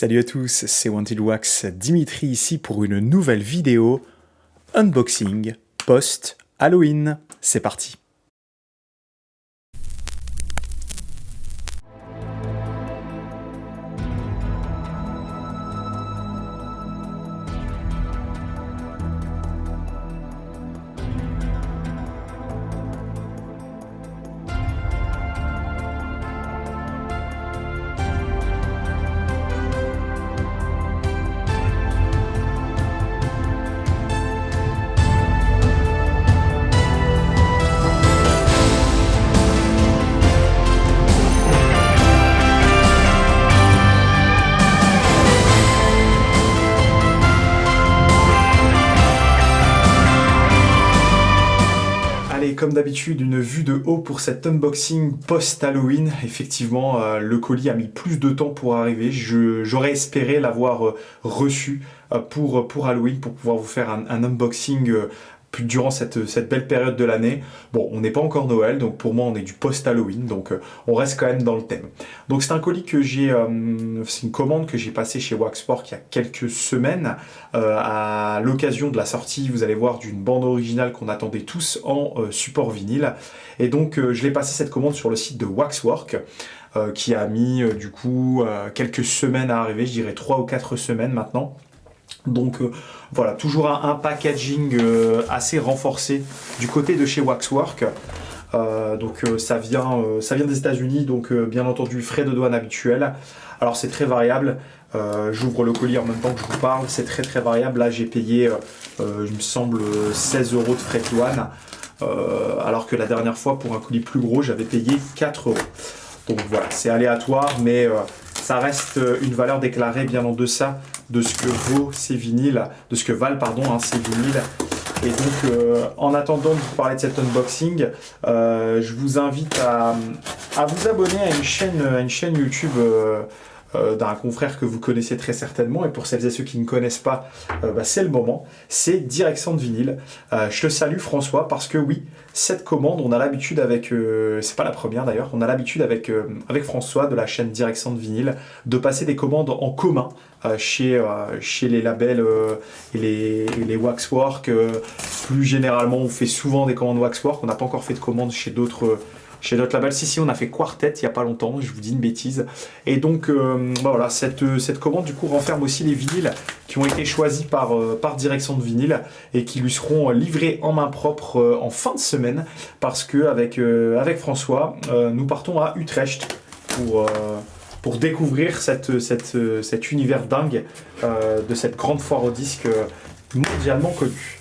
Salut à tous, c'est Wanted Wax Dimitri ici pour une nouvelle vidéo unboxing post-Halloween. C'est parti. Allez, comme d'habitude, une vue de haut pour cet unboxing post-Halloween. Effectivement, le colis a mis plus de temps pour arriver. J'aurais espéré l'avoir reçu pour Halloween, pour pouvoir vous faire un unboxing durant cette belle période de l'année. Bon, on n'est pas encore Noël, donc pour moi on est du post-Halloween, donc on reste quand même dans le thème. Donc c'est un colis que c'est une commande que j'ai passée chez Waxwork il y a quelques semaines, à l'occasion de la sortie, vous allez voir, d'une bande originale qu'on attendait tous en support vinyle. Et donc je l'ai passé cette commande sur le site de Waxwork, qui a mis du coup quelques semaines à arriver, je dirais 3 ou 4 semaines maintenant. Donc voilà, toujours un packaging assez renforcé du côté de chez Waxwork. Ça vient des États-Unis, donc bien entendu frais de douane habituels. Alors c'est très variable. J'ouvre le colis en même temps que je vous parle, c'est très variable. Là j'ai payé, il me semble, 16 € de frais de douane, alors que la dernière fois pour un colis plus gros j'avais payé 4 €. Donc voilà, c'est aléatoire, mais ça reste une valeur déclarée bien en deçà de ce que vaut ces vinyles, de ce que valent ces vinyles. Et donc en attendant de vous parler de cet unboxing, je vous invite à vous abonner à une chaîne YouTube d'un confrère que vous connaissez très certainement, et pour celles et ceux qui ne connaissent pas, c'est le moment, c'est Direction de Vinyle. Je te salue François, parce que oui, cette commande, on a l'habitude avec, c'est pas la première d'ailleurs, on a l'habitude avec François de la chaîne Direction de Vinyle de passer des commandes en commun chez les labels et les Waxwork. Plus généralement, on fait souvent des commandes Waxwork, on n'a pas encore fait de commandes chez d'autres labels. Si, on a fait Quartet il n'y a pas longtemps, je vous dis une bêtise. Et donc voilà, cette commande du coup renferme aussi les vinyles qui ont été choisis par Direction de Vinyle et qui lui seront livrés en main propre en fin de semaine, parce que avec François, nous partons à Utrecht pour découvrir cet univers dingue de cette grande foire au disque mondialement connue.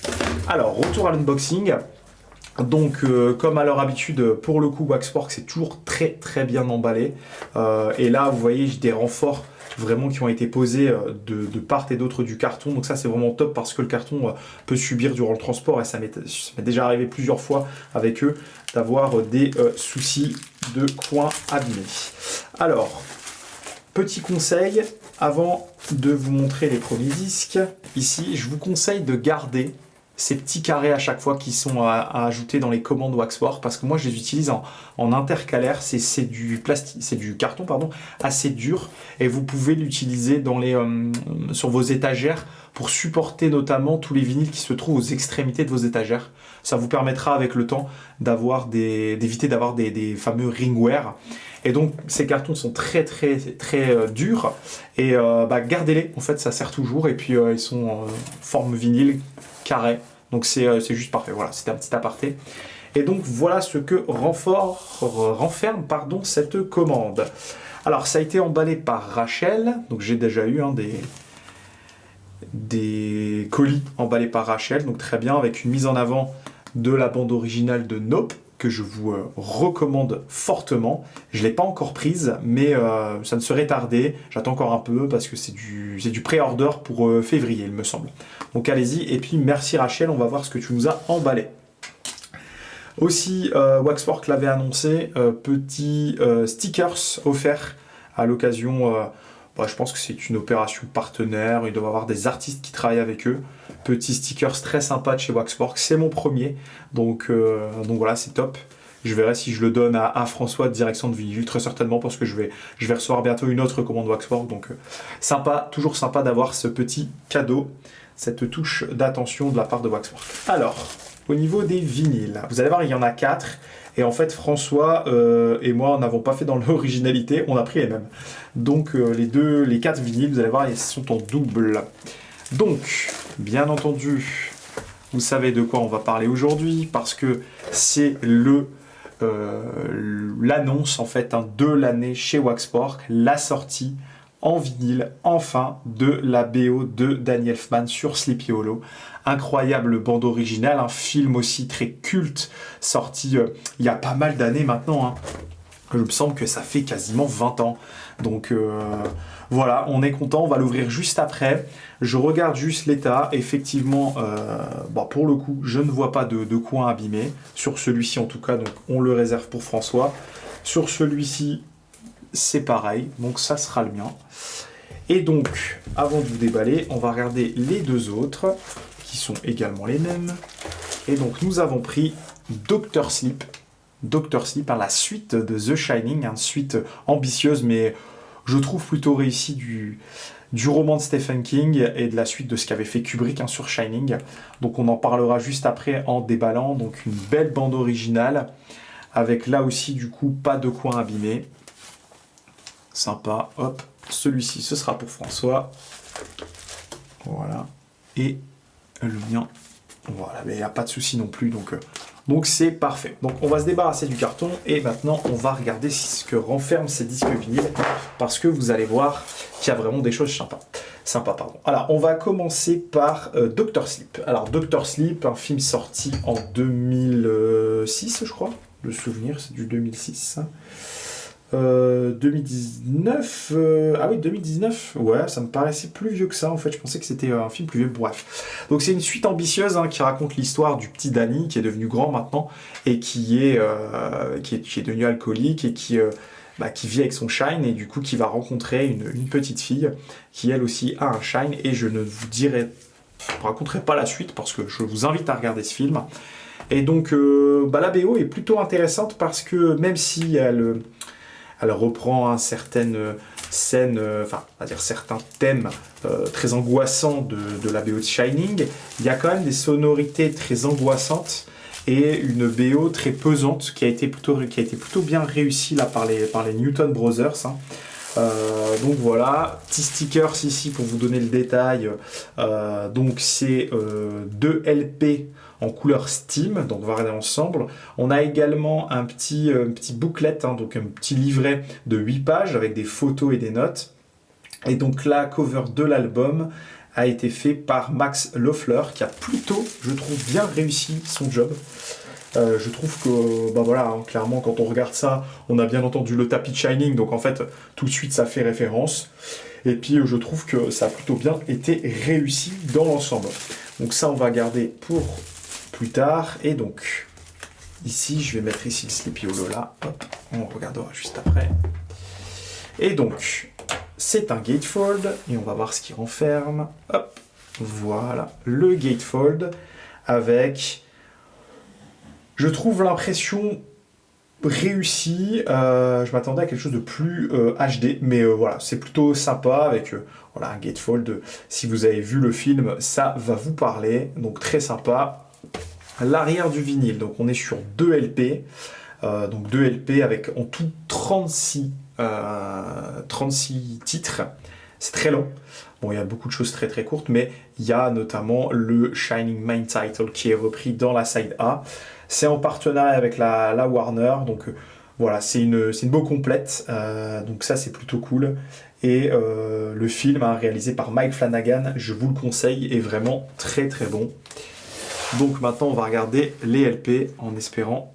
Alors, retour à l'unboxing. Donc, comme à leur habitude, pour le coup, Waxwork, c'est toujours très bien emballé. Et là, vous voyez, j'ai des renforts vraiment qui ont été posés de part et d'autre du carton. Donc ça, c'est vraiment top, parce que le carton peut subir durant le transport, et ça m'est déjà arrivé plusieurs fois avec eux d'avoir des soucis de coins abîmés. Alors, petit conseil, avant de vous montrer les premiers disques, ici, je vous conseille de garder ces petits carrés à chaque fois qui sont à ajouter dans les commandes Waxwork, parce que moi je les utilise en intercalaire. C'est du plastique, c'est du carton assez dur, et vous pouvez l'utiliser sur vos étagères pour supporter notamment tous les vinyles qui se trouvent aux extrémités de vos étagères. Ça vous permettra avec le temps d'éviter d'avoir des fameux ringwear. Et donc ces cartons sont très durs, et gardez-les, en fait ça sert toujours. Et puis ils sont en forme vinyle carré, donc c'est juste parfait. Voilà, c'était un petit aparté. Et donc voilà ce que renferme cette commande. Alors ça a été emballé par Rachel, donc j'ai déjà eu des colis emballés par Rachel, donc très bien, avec une mise en avant de la bande originale de Nope, que je vous recommande fortement. Je ne l'ai pas encore prise, mais ça ne serait tardé. J'attends encore un peu, parce que c'est du pré-order pour février, il me semble. Donc allez-y, et puis merci Rachel, on va voir ce que tu nous as emballé. Aussi, Waxwork l'avait annoncé, petit stickers offerts à l'occasion. Je pense que c'est une opération partenaire, ils doivent avoir des artistes qui travaillent avec eux. Petit stickers très sympa de chez Waxwork, c'est mon premier, donc voilà, c'est top. Je verrai si je le donne à François de direction de Vinyle, très certainement, parce que je vais recevoir bientôt une autre commande Waxwork. Donc sympa, toujours sympa d'avoir ce petit cadeau, cette touche d'attention de la part de Waxwork. Alors, au niveau des vinyles, vous allez voir, il y en a 4. Et en fait, François et moi, on n'avons pas fait dans l'originalité, on a pris les mêmes. Donc les 4 vinyles, vous allez voir, ils sont en double. Donc, bien entendu, vous savez de quoi on va parler aujourd'hui, parce que c'est l'annonce en fait de l'année chez Waxwork, la sortie en vinyle, enfin, de la BO de Danny Elfman sur Sleepy Hollow. Incroyable bande originale, un film aussi très culte, sorti il y a pas mal d'années maintenant. Hein. Il me semble que ça fait quasiment 20 ans. Donc voilà, on est content, on va l'ouvrir juste après. Je regarde juste l'état. Effectivement, pour le coup, je ne vois pas de coin abîmé. Sur celui-ci en tout cas, donc on le réserve pour François. Sur celui-ci, c'est pareil, donc ça sera le mien. Et donc, avant de vous déballer, on va regarder les 2 autres, qui sont également les mêmes. Et donc, nous avons pris Dr. Sleep. Dr. Sleep, la suite de The Shining, une suite ambitieuse, mais je trouve plutôt réussie du roman de Stephen King et de la suite de ce qu'avait fait Kubrick sur Shining. Donc, on en parlera juste après en déballant. Donc, une belle bande originale, avec là aussi, du coup, pas de coin abîmé. Sympa, hop, celui-ci ce sera pour François, voilà, et le mien, voilà, mais il n'y a pas de souci non plus, donc c'est parfait. Donc on va se débarrasser du carton, et maintenant on va regarder ce que renferment ces disques vinyles, parce que vous allez voir qu'il y a vraiment des choses sympas. Alors on va commencer par Dr. Sleep. Alors Dr. Sleep, un film sorti en 2006 je crois, le souvenir c'est du 2006. 2019, ah oui 2019, ouais ça me paraissait plus vieux que ça en fait, je pensais que c'était un film plus vieux, bref. Donc c'est une suite ambitieuse qui raconte l'histoire du petit Danny qui est devenu grand maintenant et qui est devenu alcoolique et qui vit avec son Shine et du coup qui va rencontrer une petite fille qui elle aussi a un Shine, et je ne vous raconterai pas la suite parce que je vous invite à regarder ce film. Et donc la BO est plutôt intéressante parce que même si elle reprend certaines scènes, on va dire certains thèmes très angoissants de la BO de Shining. Il y a quand même des sonorités très angoissantes et une BO très pesante qui a été plutôt bien réussie là par les Newton Brothers. Hein. Donc voilà, petit stickers ici pour vous donner le détail. Donc c'est 2 LP en couleur Steam, donc on va regarder ensemble. On a également un petit booklet, donc un petit livret de 8 pages avec des photos et des notes. Et donc la cover de l'album a été fait par Max Loeffler, qui a plutôt, je trouve, bien réussi son job. Je trouve que, clairement, quand on regarde ça, on a bien entendu le tapis de Shining, donc en fait, tout de suite, ça fait référence. Et puis, je trouve que ça a plutôt bien été réussi dans l'ensemble. Donc ça, on va garder pour plus tard. Et donc, ici, je vais mettre ici le Sleepy Hollow là. Hop, on regardera juste après. Et donc, c'est un gatefold, et on va voir ce qu'il renferme. Hop, voilà, le gatefold avec... Je trouve l'impression réussie. Je m'attendais à quelque chose de plus HD, mais voilà, c'est plutôt sympa avec un gatefold. Si vous avez vu le film, ça va vous parler. Donc très sympa. L'arrière du vinyle, donc on est sur 2 LP. Donc 2 LP avec en tout 36 titres. C'est très long. Bon, il y a beaucoup de choses très très courtes, mais il y a notamment le Shining Main Title qui est repris dans la side A. C'est en partenariat avec la Warner, donc voilà, c'est une beau complète, donc ça c'est plutôt cool. Et le film réalisé par Mike Flanagan, je vous le conseille, est vraiment très très bon. Donc maintenant on va regarder les LP en espérant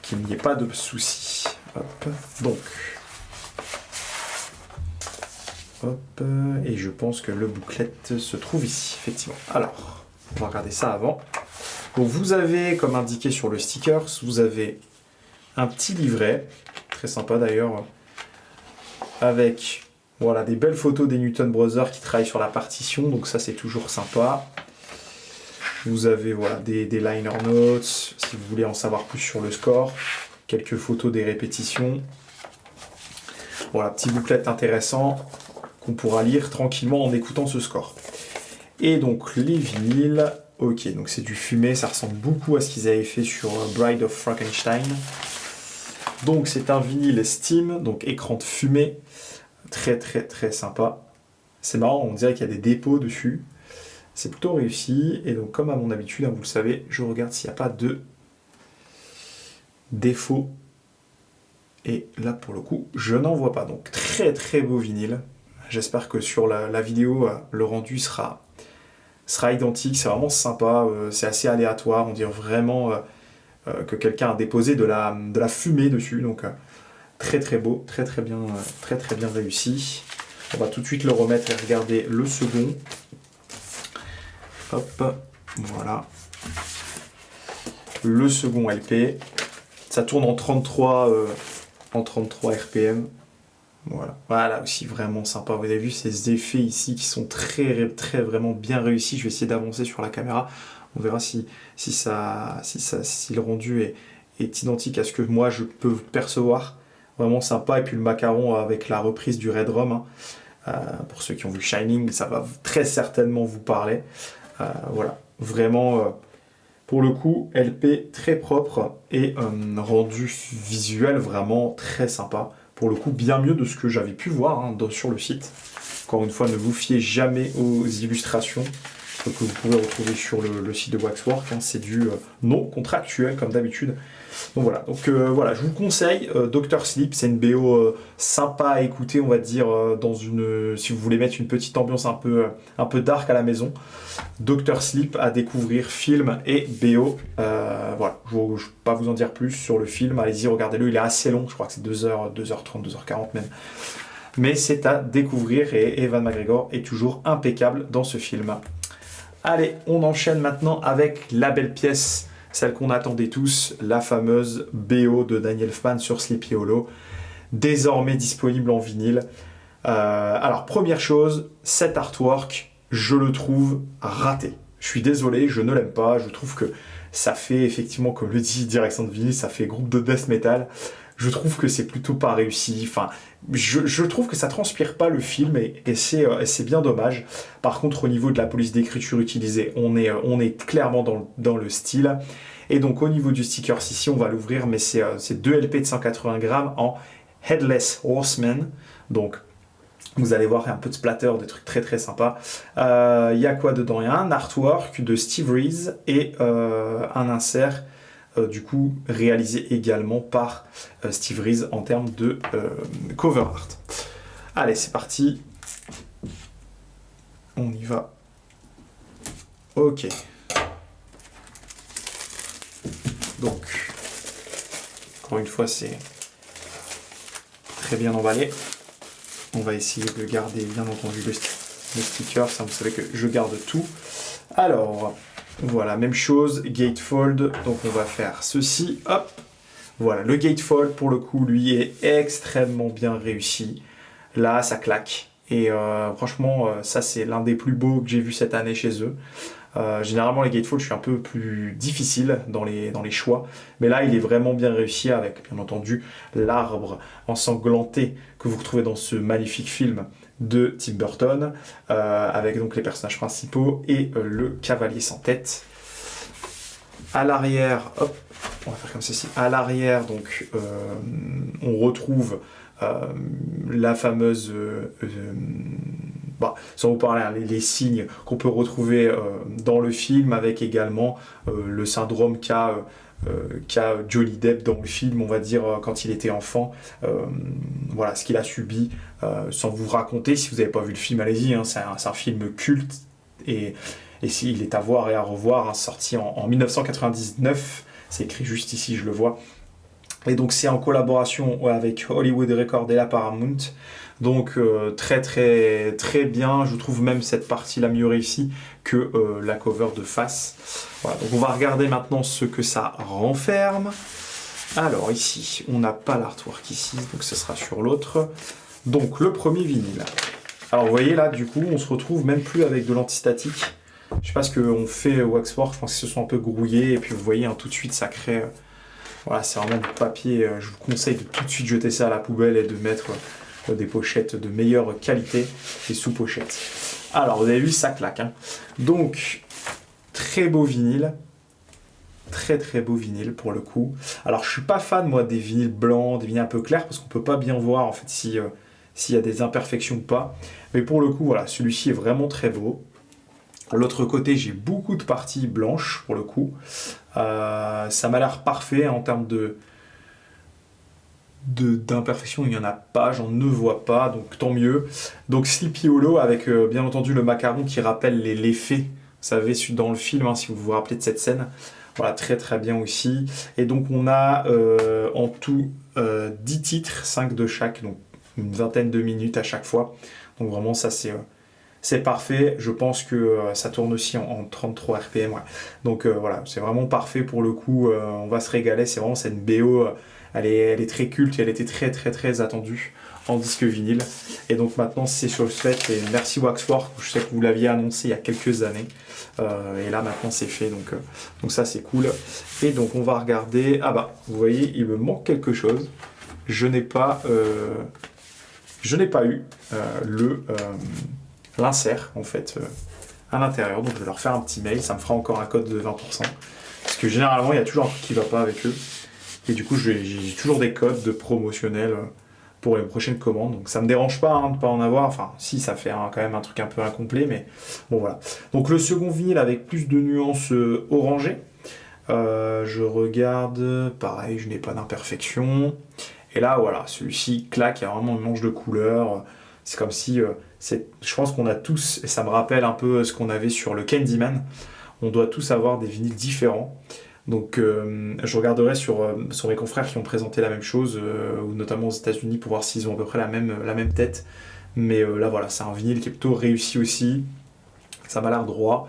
qu'il n'y ait pas de soucis. Hop, donc... Hop, et je pense que le booklet se trouve ici, effectivement. Alors, on va regarder ça avant. Donc vous avez, comme indiqué sur le sticker, vous avez un petit livret, très sympa d'ailleurs, avec voilà, des belles photos des Newton Brothers qui travaillent sur la partition, donc ça c'est toujours sympa. Vous avez voilà, des liner notes, si vous voulez en savoir plus sur le score. Quelques photos des répétitions. Voilà, petit booklet intéressant qu'on pourra lire tranquillement en écoutant ce score. Et donc les vinyles, ok, donc c'est du fumé, ça ressemble beaucoup à ce qu'ils avaient fait sur Bride of Frankenstein. Donc c'est un vinyle Steam, donc écran de fumée, très très très sympa. C'est marrant, on dirait qu'il y a des dépôts dessus. C'est plutôt réussi, et donc comme à mon habitude, hein, vous le savez, je regarde s'il n'y a pas de défaut. Et là pour le coup, je n'en vois pas. Donc très très beau vinyle. J'espère que sur la vidéo, le rendu sera identique. C'est vraiment sympa, c'est assez aléatoire. On dirait vraiment que quelqu'un a déposé de la fumée dessus. Donc très très beau, très très bien réussi. On va tout de suite le remettre et regarder le second. Hop, voilà. Le second LP. Ça tourne en 33 RPM. Voilà aussi vraiment sympa. Vous avez vu ces effets ici qui sont très très vraiment bien réussis. Je vais essayer d'avancer sur la caméra. On verra si le rendu est identique à ce que moi je peux percevoir. Vraiment sympa. Et puis le macaron avec la reprise du Red Rum. Pour ceux qui ont vu Shining, ça va très certainement vous parler. Voilà, vraiment. Pour le coup, LP très propre et rendu visuel vraiment très sympa. Pour le coup, bien mieux de ce que j'avais pu voir sur le site. Encore une fois, ne vous fiez jamais aux illustrations que vous pouvez retrouver sur le site de Waxwork. C'est du non contractuel comme d'habitude. Donc voilà, je vous conseille Dr Sleep, c'est une BO sympa à écouter, on va dire, si vous voulez mettre une petite ambiance un peu dark à la maison. Dr Sleep à découvrir, film et BO. Voilà, je ne vais pas vous en dire plus sur le film, allez-y, regardez-le, il est assez long, je crois que c'est 2h30, 2h40 même. Mais c'est à découvrir et Ewan McGregor est toujours impeccable dans ce film. Allez, on enchaîne maintenant avec la belle pièce, celle qu'on attendait tous, la fameuse BO de Danny Elfman sur Sleepy Hollow, désormais disponible en vinyle. Alors, première chose, cet artwork, je le trouve raté. Je suis désolé, je ne l'aime pas, je trouve que ça fait effectivement, comme le dit Direction de vinyle, ça fait groupe de death metal. Je trouve que c'est plutôt pas réussi, enfin, je trouve que ça transpire pas le film et c'est bien dommage. Par contre, au niveau de la police d'écriture utilisée, on est clairement dans le style. Et donc au niveau du sticker, ici on va l'ouvrir, mais c'est 2 LP de 180 grammes en Headless Horseman. Donc vous allez voir un peu de splatter, des trucs très très sympas. Il y a quoi dedans? Il y a un artwork de Steve Reeves et un insert du coup réalisé également par Steve Reeves en termes de cover art. Allez, c'est parti. On y va. Ok. Donc, encore une fois, c'est très bien emballé. On va essayer de garder, bien entendu, le sticker. Ça, vous savez que je garde tout. Alors, voilà, même chose, gatefold. Donc, on va faire ceci. Hop. Voilà, le gatefold, pour le coup, lui, est extrêmement bien réussi. Là, ça claque. Et franchement, ça, c'est l'un des plus beaux que j'ai vu cette année chez eux. Généralement, les gatefold, je suis un peu plus difficile dans les choix. Mais là, il est vraiment bien réussi avec, bien entendu, l'arbre ensanglanté que vous retrouvez dans ce magnifique film de Tim Burton, avec donc les personnages principaux et le cavalier sans tête. À l'arrière, hop, on va faire comme ceci. À l'arrière, donc, on retrouve la fameuse... sans vous parler, hein, les signes qu'on peut retrouver dans le film, avec également le syndrome qu'a Johnny Depp dans le film, on va dire, quand il était enfant. Voilà, ce qu'il a subi, sans vous raconter. Si vous n'avez pas vu le film, allez-y, hein, c'est un film culte, et s'il est à voir et à revoir, hein, sorti en 1999, c'est écrit juste ici, je le vois. Et donc c'est en collaboration avec Hollywood Records et la Paramount. Donc très très très bien, je trouve même cette partie-là mieux réussie que la cover de face. Voilà, donc on va regarder maintenant ce que ça renferme. Alors ici, on n'a pas l'artwork ici, donc ce sera sur l'autre. Donc le premier vinyle. Alors vous voyez là, du coup, on se retrouve même plus avec de l'antistatique. Je sais pas ce qu'on fait Waxwork, je pense qu'ils se sont un peu grouillés, et puis vous voyez, hein, tout de suite, ça crée... voilà, c'est vraiment du papier. Je vous conseille de tout de suite jeter ça à la poubelle et de mettre des pochettes de meilleure qualité et sous pochettes. Alors, vous avez vu, ça claque. Hein. Donc, très beau vinyle. Très très beau vinyle pour le coup. Alors, je suis pas fan, moi, des vinyles blancs, des vinyles un peu clairs, parce qu'on peut pas bien voir, en fait, s'il y a des imperfections ou pas. Mais pour le coup, voilà, celui-ci est vraiment très beau. L'autre côté, j'ai beaucoup de parties blanches, pour le coup. Ça m'a l'air parfait en termes d'imperfection, il n'y en a pas, j'en ne vois pas, donc tant mieux. Donc Sleepy Hollow avec bien entendu le macaron qui rappelle les fées, vous savez, dans le film, hein, si vous vous rappelez de cette scène. Voilà, très très bien aussi. Et donc on a en tout 10 titres, 5 de chaque, donc une vingtaine de minutes à chaque fois. Donc vraiment ça c'est parfait. Je pense que ça tourne aussi en 33 RPM. Ouais. Donc voilà, c'est vraiment parfait pour le coup. On va se régaler. C'est vraiment cette BO. Elle est très culte et elle était très très très attendue en disque vinyle. Et donc maintenant c'est sur le fait. Et merci Waxwork. Je sais que vous l'aviez annoncé il y a quelques années. Et là maintenant c'est fait. Donc ça c'est cool. Et donc on va regarder. Ah bah vous voyez, il me manque quelque chose. Je n'ai pas eu l'insert en fait à l'intérieur, donc je vais leur faire un petit mail, ça me fera encore un code de 20%, parce que généralement il y a toujours un truc qui va pas avec eux, et du coup j'ai toujours des codes de promotionnels pour les prochaines commandes, donc ça me dérange pas de pas en avoir, enfin si ça fait quand même un truc un peu incomplet, mais bon voilà. Donc le second vinyle avec plus de nuances orangées, je regarde, pareil, je n'ai pas d'imperfection, et là voilà, celui-ci claque, il y a vraiment une manche de couleur. C'est comme si, je pense qu'on a tous, et ça me rappelle un peu ce qu'on avait sur le Candyman, on doit tous avoir des vinyles différents. Donc je regarderai sur mes confrères qui ont présenté la même chose, ou notamment aux États-Unis, pour voir s'ils ont à peu près la même tête. Mais là voilà, c'est un vinyle qui est plutôt réussi aussi. Ça m'a l'air droit.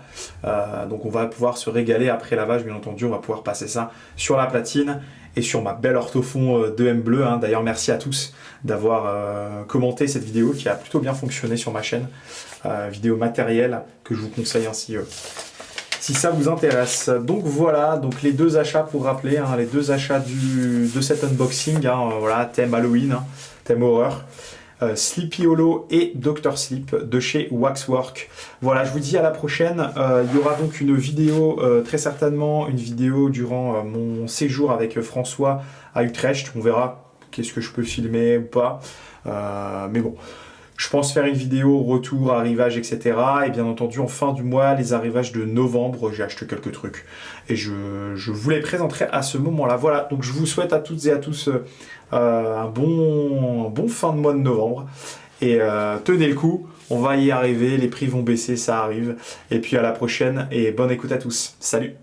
Donc on va pouvoir se régaler après lavage, bien entendu. On va pouvoir passer ça sur la platine et sur ma belle orthofon 2M bleu. Hein. D'ailleurs, merci à tous d'avoir commenté cette vidéo qui a plutôt bien fonctionné sur ma chaîne. Vidéo matérielle que je vous conseille ainsi si ça vous intéresse. Donc voilà, donc les deux achats pour rappeler, hein, les deux achats de cet unboxing. Hein, voilà, thème Halloween, hein, thème horreur. Sleepy Hollow et Dr Sleep de chez Waxwork. Voilà, je vous dis à la prochaine. Il y aura donc une vidéo, très certainement une vidéo durant mon séjour avec François à Utrecht. On verra qu'est-ce que je peux filmer ou pas. Mais bon, je pense faire une vidéo retour, arrivage, etc. Et bien entendu, en fin du mois, les arrivages de novembre, j'ai acheté quelques trucs. Et je vous les présenterai à ce moment-là. Voilà, donc je vous souhaite à toutes et à tous un bon fin de mois de novembre. Et tenez le coup, on va y arriver, les prix vont baisser, ça arrive. Et puis à la prochaine et bonne écoute à tous. Salut!